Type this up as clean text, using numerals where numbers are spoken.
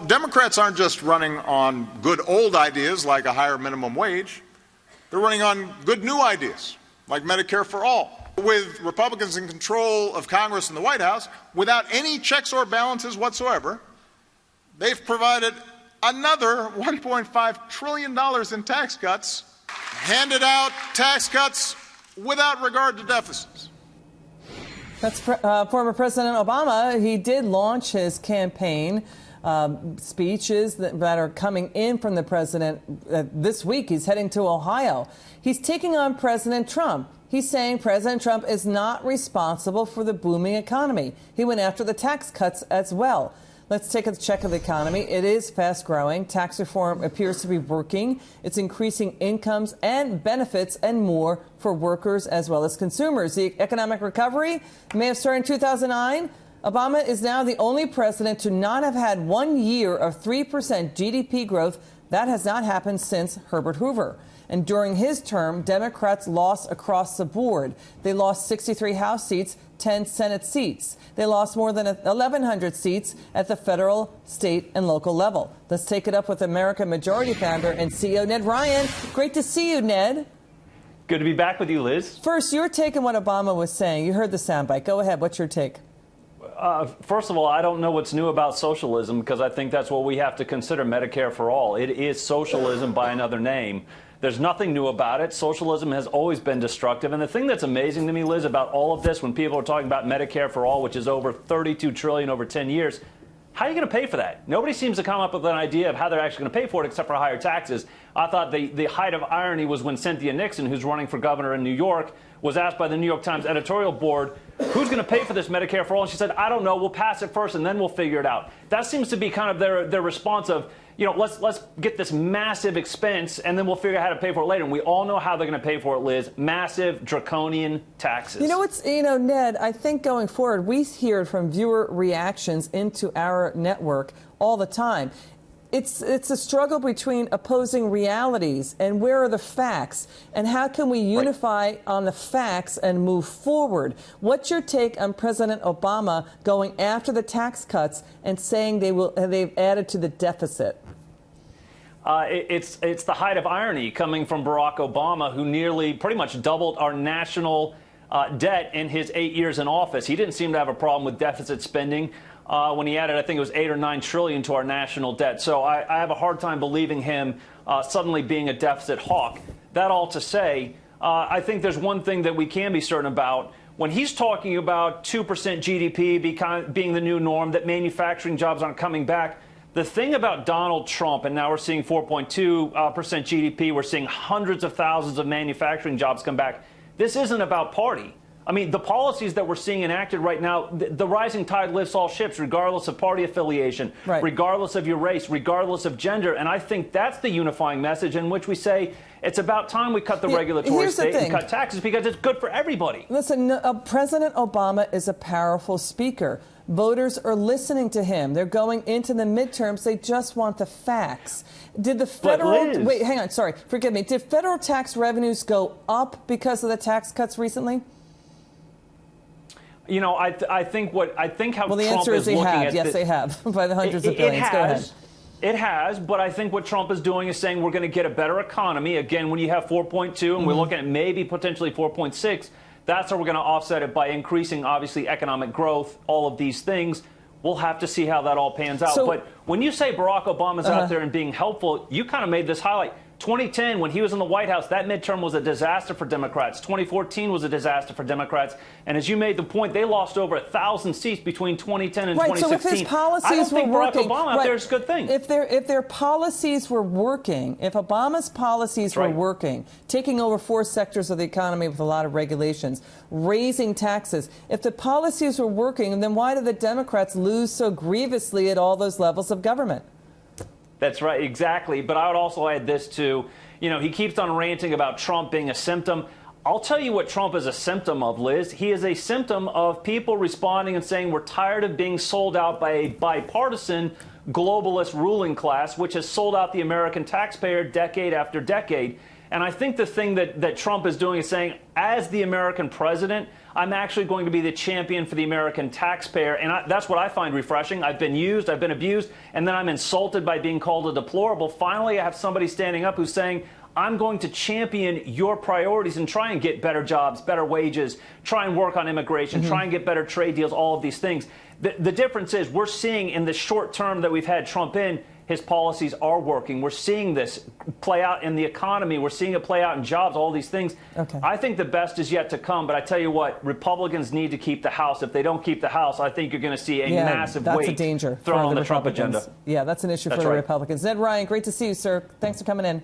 Democrats aren't just running on good old ideas like a higher minimum wage. They're running on good new ideas like Medicare for all. With Republicans in control of Congress and the White House, without any checks or balances whatsoever, they've provided another $1.5 trillion in tax cuts, handed out tax cuts without regard to deficits. That's former President Obama. He did launch his campaign speeches that are coming in from the president this week. He's heading to Ohio. He's taking on President Trump. He's saying President Trump is not responsible for the booming economy. He went after the tax cuts as well. Let's take a check of the economy. It is fast growing. Tax reform appears to be working. It's increasing incomes and benefits and more for workers as well as consumers. The economic recovery may have started in 2009. Obama is now the only president to not have had 1 year of 3% GDP growth. That has not happened since Herbert Hoover. And during his term, Democrats lost across the board. They lost 63 House seats, 10 Senate seats. They lost more than 1,100 seats at the federal, state, and local level. Let's take it up with American Majority Founder and CEO Ned Ryun. Great to see you, Ned. Good to be back with you, Liz. First, your take on what Obama was saying. You heard the soundbite. Go ahead. What's your take? First of all, I don't know what's new about socialism because I think that's what we have to consider Medicare for all. It is socialism by another name. There's nothing new about it. Socialism has always been destructive. And the thing that's amazing to me, Liz, about all of this, when people are talking about Medicare for all, which is over $32 trillion over 10 years, how are you going to pay for that? Nobody seems to come up with an idea of how they're actually going to pay for it except for higher taxes. I thought the height of irony was when Cynthia Nixon, who's running for governor in New York, was asked by the New York Times editorial board, who's going to pay for this Medicare for all? And she said, I don't know. We'll pass it first and then we'll figure it out. That seems to be kind of their response of, you know, let's get this massive expense and then we'll figure out how to pay for it later. And we all know how they're going to pay for it, Liz. Massive, draconian taxes. Ned, I think going forward, we hear from viewer reactions into our network all the time. It's a struggle between opposing realities and where are the facts and how can we unify on the facts and move forward. What's your take on President Obama going after the tax cuts and saying they've added to the deficit? It's the height of irony coming from Barack Obama, who nearly pretty much doubled our national debt in his 8 years in office. He didn't seem to have a problem with deficit spending. When he added, I think it was $8 or $9 trillion to our national debt. So I have a hard time believing him suddenly being a deficit hawk. That all to say, I think there's one thing that we can be certain about. When he's talking about 2% GDP being the new norm, that manufacturing jobs aren't coming back, the thing about Donald Trump, and now we're seeing 4.2% GDP, we're seeing hundreds of thousands of manufacturing jobs come back. This isn't about party. I mean, the policies that we're seeing enacted right now, the rising tide lifts all ships, regardless of party affiliation, regardless of your race, regardless of gender. And I think that's the unifying message in which we say it's about time we cut the regulatory state and cut taxes because it's good for everybody. Listen, President Obama is a powerful speaker. Voters are listening to him. They're going into the midterms. They just want the facts. Did the federal... Wait, hang on. Sorry. Forgive me. Did federal tax revenues go up because of the tax cuts recently? You know, I think how the Trump answer is looking at yes, they have by the hundreds of billions. Go ahead. It has, but I think what Trump is doing is saying we're going to get a better economy. Again, when you have 4.2 and we're looking at maybe potentially 4.6, that's how we're going to offset it by increasing, obviously, economic growth, all of these things. We'll have to see how that all pans out. But when you say Barack Obama's out there and being helpful, you kind of made this highlight. 2010, when he was in the White House, that midterm was a disaster for Democrats. 2014 was a disaster for Democrats. And as you made the point, they lost over 1,000 seats between 2010 and 2016. So if his policies were working, Barack Obama out there is a good thing. If their policies were working, if Obama's policies were working, taking over 4 sectors of the economy with a lot of regulations, raising taxes, if the policies were working, then why did the Democrats lose so grievously at all those levels of government? That's right, exactly. But I would also add this too. You know, he keeps on ranting about Trump being a symptom. I'll tell you what Trump is a symptom of, Liz. He is a symptom of people responding and saying we're tired of being sold out by a bipartisan globalist ruling class, which has sold out the American taxpayer decade after decade. And I think the thing that Trump is doing is saying, as the American president, I'm actually going to be the champion for the American taxpayer. And that's what I find refreshing. I've been used, I've been abused, and then I'm insulted by being called a deplorable. Finally, I have somebody standing up who's saying, I'm going to champion your priorities and try and get better jobs, better wages, try and work on immigration, try and get better trade deals, all of these things. The difference is we're seeing in the short term that we've had Trump in, his policies are working. We're seeing this play out in the economy. We're seeing it play out in jobs, all these things. Okay. I think the best is yet to come. But I tell you what, Republicans need to keep the House. If they don't keep the House, I think you're going to see a massive weight that's a danger thrown for on the Trump Republicans. agenda. Yeah, that's an issue for the Republicans. Ned Ryun, great to see you, sir. Thanks for coming in.